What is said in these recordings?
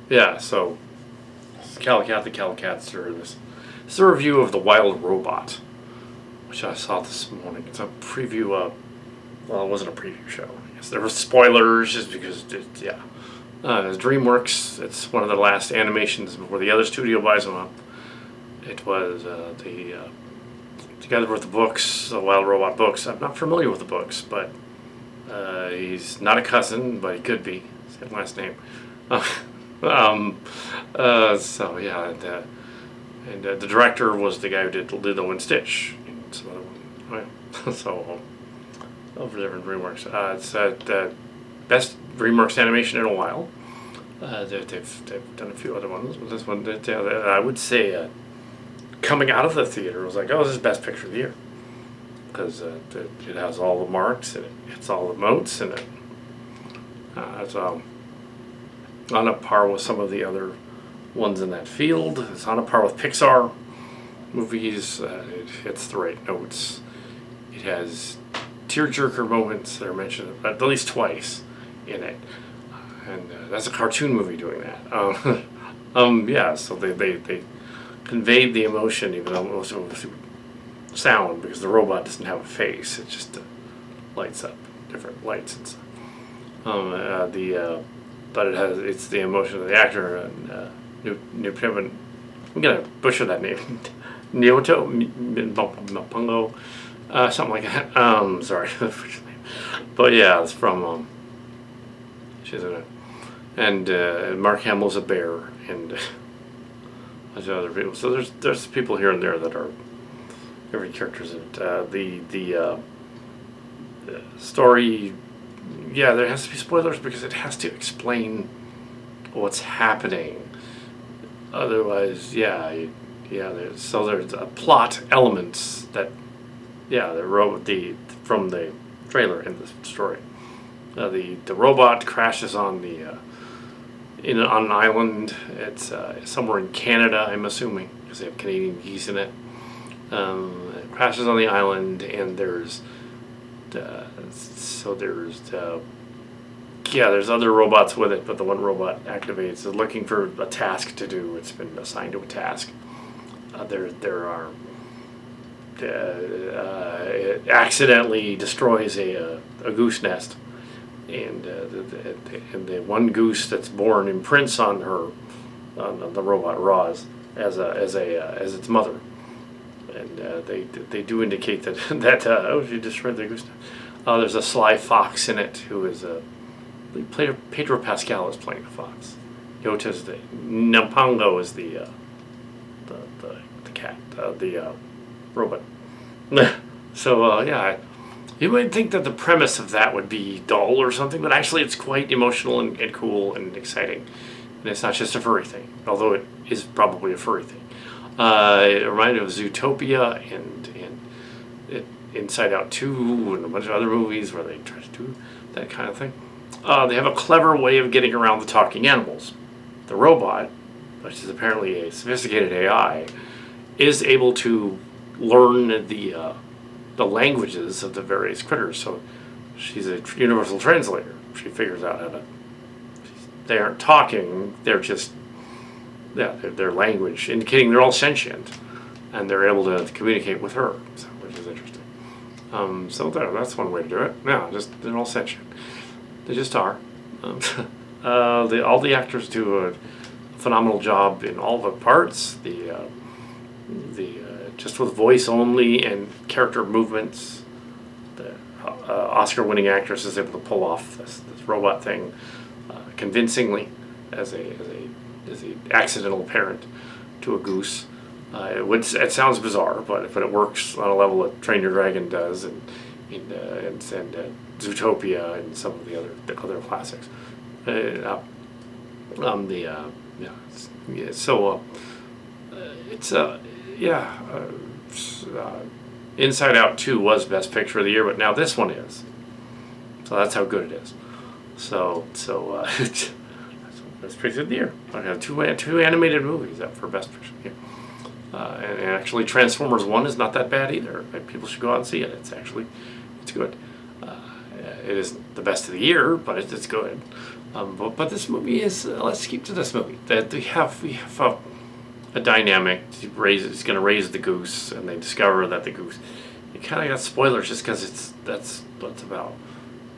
yeah, so Calicat the Calicats are this. This is a review of The Wild Robot, which I saw this morning. It's a preview of. Well, it wasn't a preview show. I guess there were spoilers just because, yeah. It's DreamWorks. It's one of the last animations before the other studio buys them up. It was together with the books, the Wild Robot books. I'm not familiar with the books, but he's not a cousin, but he could be. Same last name. So yeah, and the director was the guy who did Lilo and Stitch. And some other one. Oh, yeah. So over there in DreamWorks, it's the best DreamWorks animation in a while. They've done a few other ones, but this one, I would say, coming out of the theater, I was like, oh, this is best picture of the year because it has all the marks and it hits all the notes and it's on a par with some of the other ones in that field. It's on a par with Pixar movies. It hits the right notes. It has tearjerker moments that are mentioned at least twice in it, and that's a cartoon movie doing that. Yeah, so they conveyed the emotion even though it was through sound because the robot doesn't have a face. It just lights up different lights and stuff. But it's the emotion of the actor and I'm gonna butcher that name. Nyoto Pungo, something like that. Sorry, but yeah, it's from she's in it, and Mark Hamill's a bear, and there's other people. So there's people here and there that are every character's in it. The story. Yeah, there has to be spoilers because it has to explain what's happening. Otherwise, there's plot elements that, from the trailer in the story. The robot crashes on on an island. It's somewhere in Canada, I'm assuming, because they have Canadian geese in it. It crashes on the island, and there's other robots with it, but the one robot activates is looking for a task to do. It's been assigned to a task. It accidentally destroys a goose nest, and the one goose that's born imprints on the robot Roz as its mother. And they do indicate that she destroyed the goose. There's a sly fox in it who is Pedro Pascal is playing the fox. Yota's Nampango is the cat, the robot. So you might think that the premise of that would be dull or something, but actually it's quite emotional and cool and exciting. And it's not just a furry thing, although it is probably a furry thing. It reminded me of Zootopia and Inside Out 2 and a bunch of other movies where they try to do that kind of thing. They have a clever way of getting around the talking animals. The robot, which is apparently a sophisticated AI, is able to learn the languages of the various critters. So she's a universal translator. She figures out how to. They aren't talking. They're just their language, indicating they're all sentient, and they're able to communicate with her, which is interesting. So that's one way to do it. Yeah, they're all sentient. They just are. All the actors do a phenomenal job in all the parts. Just with voice only and character movements, the Oscar-winning actress is able to pull off this robot thing convincingly as a accidental parent to a goose. It sounds bizarre, but it works on a level that Train Your Dragon does, and Zootopia and some of the other classics. Inside Out 2 was Best Picture of the Year, but now this one is. So that's how good it is. That's pretty good of the year. I have two animated movies up for Best Picture of the Year. And actually Transformers 1 is not that bad either. People should go out and see it. It's good. It isn't the best of the year, but it's good. But this movie is. Let's keep to this movie. That we have a dynamic. It's going to raise the goose, and they discover that the goose. You kind of got spoilers just because that's what it's about.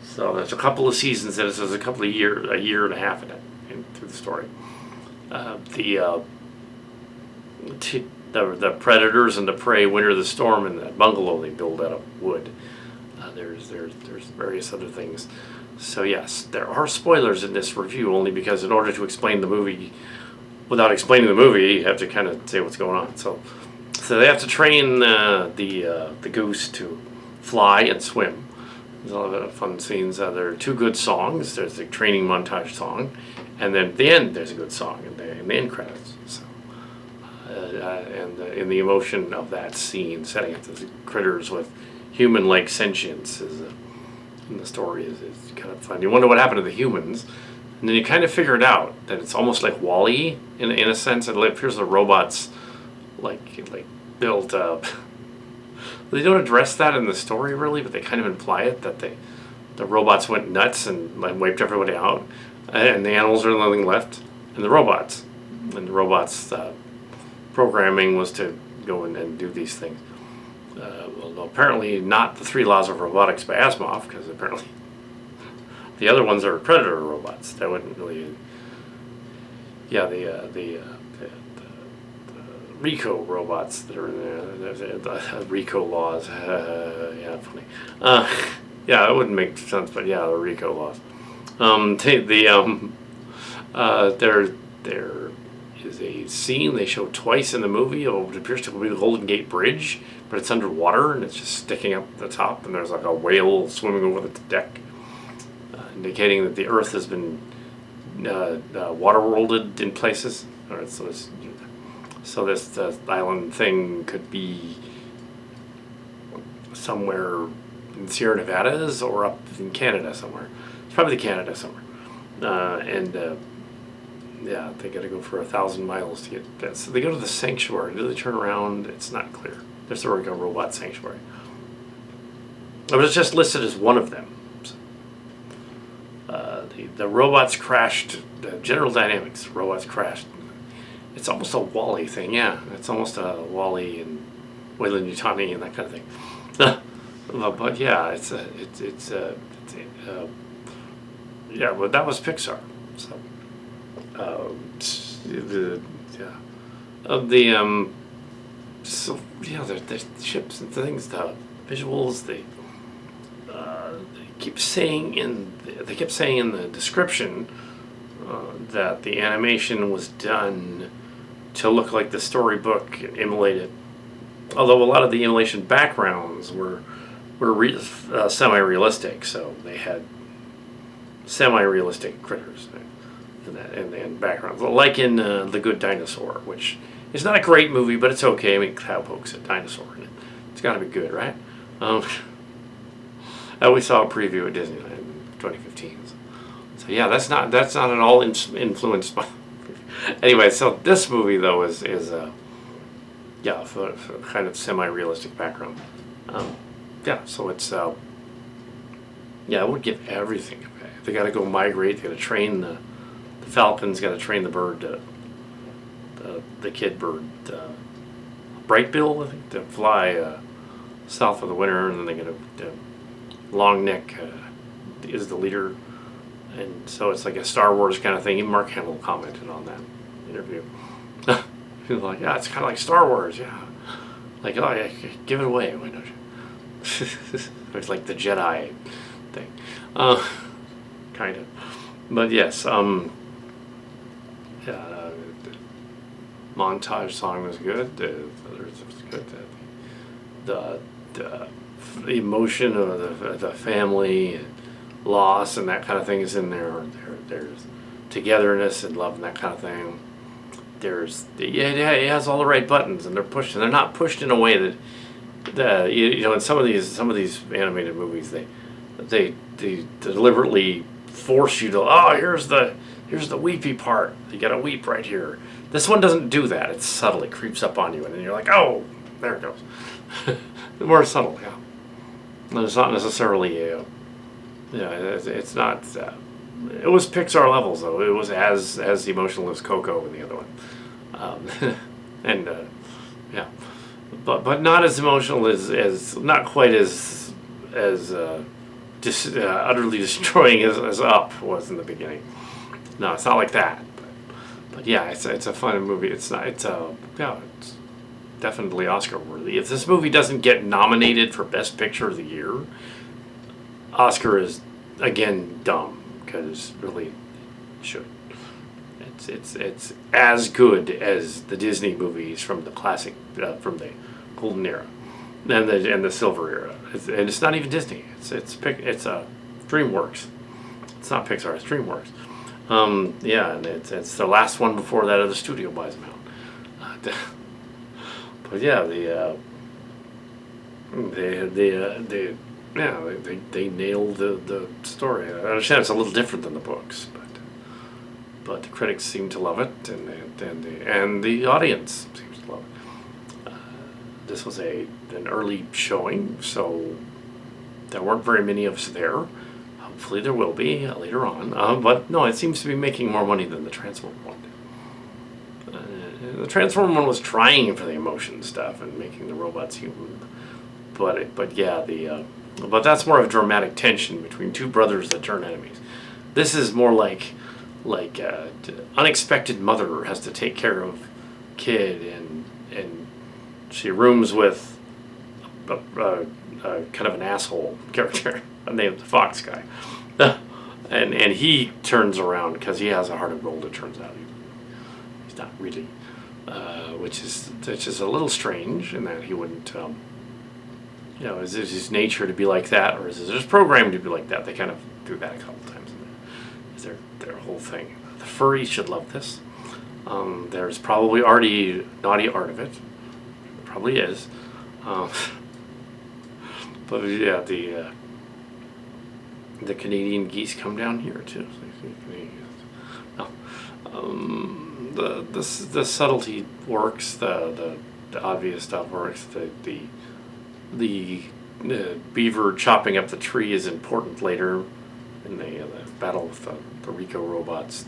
So there's a couple of seasons that it says a year and a half in it, through the story. The predators and the prey winter the storm in that bungalow they build out of wood. There's various other things. So yes, there are spoilers in this review, only because in order to explain the movie, without explaining the movie, you have to kind of say what's going on. So they have to train the goose to fly and swim. There's a lot of fun scenes. There are two good songs. There's the training montage song, and then at the end there's a good song in the end credits. So, and in the emotion of that scene, setting up the critters with human-like sentience in the story is kind of fun. You wonder what happened to the humans, and then you kind of figure it out that it's almost like WALL-E in a sense. It appears the robots like built up. They don't address that in the story really, but they kind of imply it, that the robots went nuts and wiped everybody out, and the animals are nothing left, and the robots programming was to go in and do these things. Well, apparently not the 3 Laws of Robotics by Asimov, because apparently the other ones are Predator robots. That wouldn't really. Yeah, the Rico robots that are in there. The Rico laws. Yeah, funny. Yeah, it wouldn't make sense, but yeah, the Rico laws. There is a scene they show twice in the movie of what appears to be the Golden Gate Bridge, but it's underwater and it's just sticking up the top, and there's like a whale swimming over the deck, indicating that the Earth has been water-worlded in places. All right, so this island thing could be somewhere in Sierra Nevadas or up in Canada somewhere. It's probably Canada somewhere. Yeah, they got to go for 1,000 miles to get that. So they go to the sanctuary. Do they turn around? It's not clear. There's the robot sanctuary. But it's just listed as one of them. So, the robots crashed. General Dynamics robots crashed. It's almost a WALL-E thing, yeah. It's almost a WALL-E and Weyland-Yutani and that kind of thing. But yeah, yeah. Well, that was Pixar. So, the ships and things, the visuals, they kept saying in the description that the animation was done to look like the storybook emulated. Although a lot of the emulation backgrounds were semi-realistic, so they had semi-realistic critters and backgrounds, like in The Good Dinosaur, which is not a great movie, but it's okay. I mean, cowpoke's a dinosaur in it. It's got to be good, right? We saw a preview at Disneyland in 2015. So yeah, that's not at all influenced by. Anyway, so this movie though is for kind of semi-realistic background. Yeah, so it's I would give everything away. They got to go migrate. They got to train the falcon's got to train the bird, the kid bird, Brightbill, I think, to fly south of the winter, and then they get Long Neck is the leader, and so it's like a Star Wars kind of thing. Even Mark Hamill commented on that interview. He was like, yeah, it's kind of like Star Wars, yeah. Like, oh yeah, give it away, why don't you? It's like the Jedi thing, kind of. But yes, the montage song was good. The others was good. The emotion of the family and loss and that kind of thing is in there. There's togetherness and love and that kind of thing. It has all the right buttons, and they're pushed. And they're not pushed in a way that in some of these animated movies they deliberately force you to, here's the weepy part. You gotta weep right here. This one doesn't do that. It subtly creeps up on you, and then you're like, oh, there it goes. More subtle, yeah. And it's not necessarily Yeah, it's not. It was Pixar levels though. It was as emotional as Coco in the other one, and yeah, but not as emotional as not quite as utterly destroying as Up was in the beginning. No, it's not like that. But yeah, it's a fun movie. It's not. Yeah, it's definitely Oscar worthy. If this movie doesn't get nominated for Best Picture of the Year, Oscar is again dumb because really it should. It's as good as the Disney movies from the classic from the golden era and the silver era. And it's not even Disney. It's DreamWorks. It's not Pixar. It's DreamWorks. Yeah, and it's the last one before that other studio buys them out. But yeah, they nailed the story. I understand it's a little different than the books, but the critics seem to love it, and the audience seems to love it. This was an early showing, so there weren't very many of us there. Hopefully there will be later on. But no, it seems to be making more money than the Transform one. The Transform one was trying for the emotion stuff and making the robots human. But yeah, but that's more of dramatic tension between two brothers that turn enemies. This is more like unexpected mother has to take care of kid and she rooms with a kind of an asshole character named the Fox guy, and he turns around because he has a heart of gold. It turns out he's not really, which is a little strange in that he wouldn't. Is it his nature to be like that, or is it just programmed to be like that? They kind of do that a couple times. Is their whole thing? The furries should love this. There's probably already naughty art of it. Probably is. But yeah, the Canadian geese come down here too. No, the subtlety works. The obvious stuff works. The beaver chopping up the tree is important later in the battle with the Rico robots.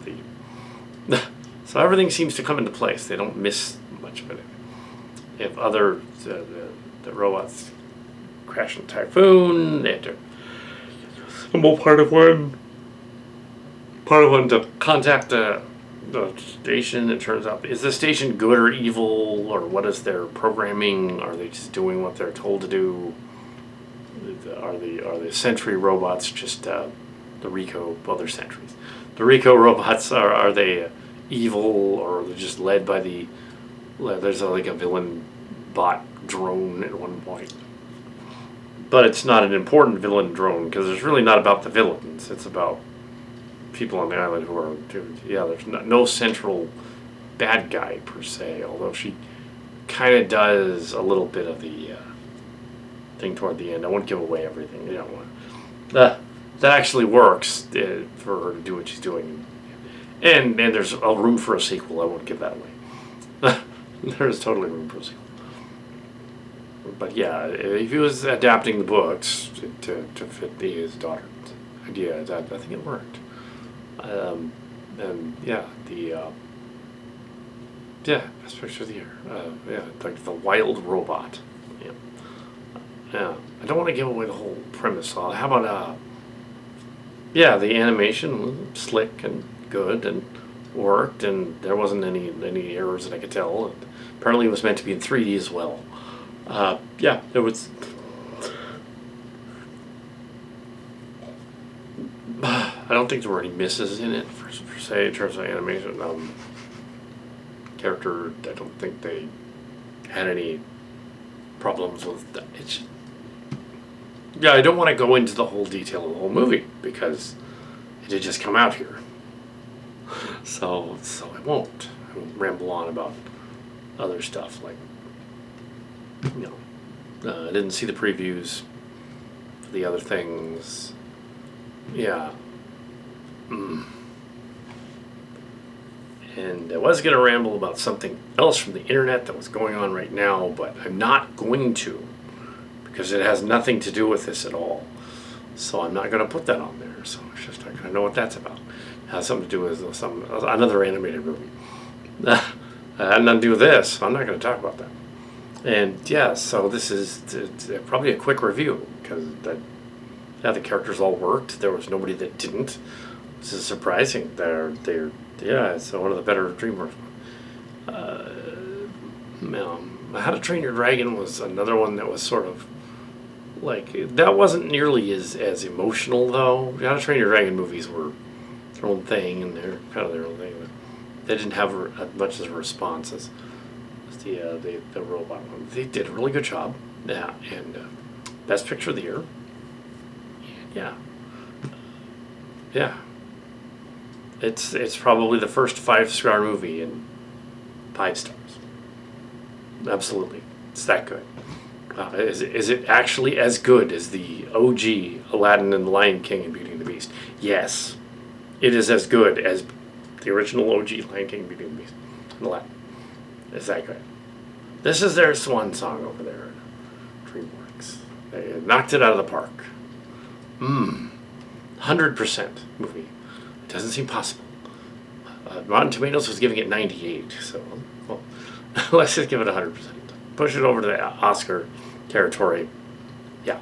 So everything seems to come into place. They don't miss much of it. If the robots crash in a typhoon, they have to assemble part of one to contact the station. It turns out, is the station good or evil, or what is their programming? Are they just doing what they're told to do? Are the Sentry robots just the Rico? Well, they're Sentries. The Rico robots are they evil, or are they just led by the? There's like a villain bot drone at one point, but it's not an important villain drone because it's really not about the villains. It's about people on the island who are, there's no central bad guy per se, although she kind of does a little bit of the thing toward the end. I won't give away everything. That actually works for her to do what she's doing, and there's a room for a sequel. I won't give that away. There's totally room for a sequel. But yeah, if he was adapting the books to fit his daughter's idea, I think it worked. And yeah, best picture of the year. Like the wild robot. Yeah. I don't want to give away the whole premise. How about the animation was slick and good and worked, and there wasn't any errors that I could tell. And apparently, it was meant to be in 3D as well. It was. I don't think there were any misses in it per se in terms of animation. Character, I don't think they had any problems with that. I don't want to go into the whole detail of the whole movie because it had just come out here. So I won't ramble on about other stuff like, I didn't see the previews for the other things. Yeah. And I was going to ramble about something else from the internet that was going on right now, but I'm not going to because it has nothing to do with this at all. So I'm not going to put that on there. So it's just not going to know what that's about. It has something to do with another animated movie. Had nothing to do with this. So I'm not going to talk about that. And yeah, so this is probably a quick review because the characters all worked. There was nobody that didn't. This is surprising. It's one of the better DreamWorks. How to Train Your Dragon was another one that was sort of like, that wasn't nearly as emotional though. How to Train Your Dragon movies were their own thing, and they're kind of their own thing. But they didn't have as much as a response as the robot one. They did a really good job. Yeah, and best picture of the year. Yeah. Yeah. It's probably the first 5-star movie in 5 stars. Absolutely, it's that good. Is it actually as good as the OG Aladdin and the Lion King and Beauty and the Beast? Yes, it is as good as the original OG Lion King, Beauty and the Beast, and Aladdin. It's that good. This is their swan song over there at DreamWorks. They knocked it out of the park. 100% movie. It doesn't seem possible. Rotten Tomatoes was giving it 98, so well, let's just give it 100%. Push it over to the Oscar territory. Yeah.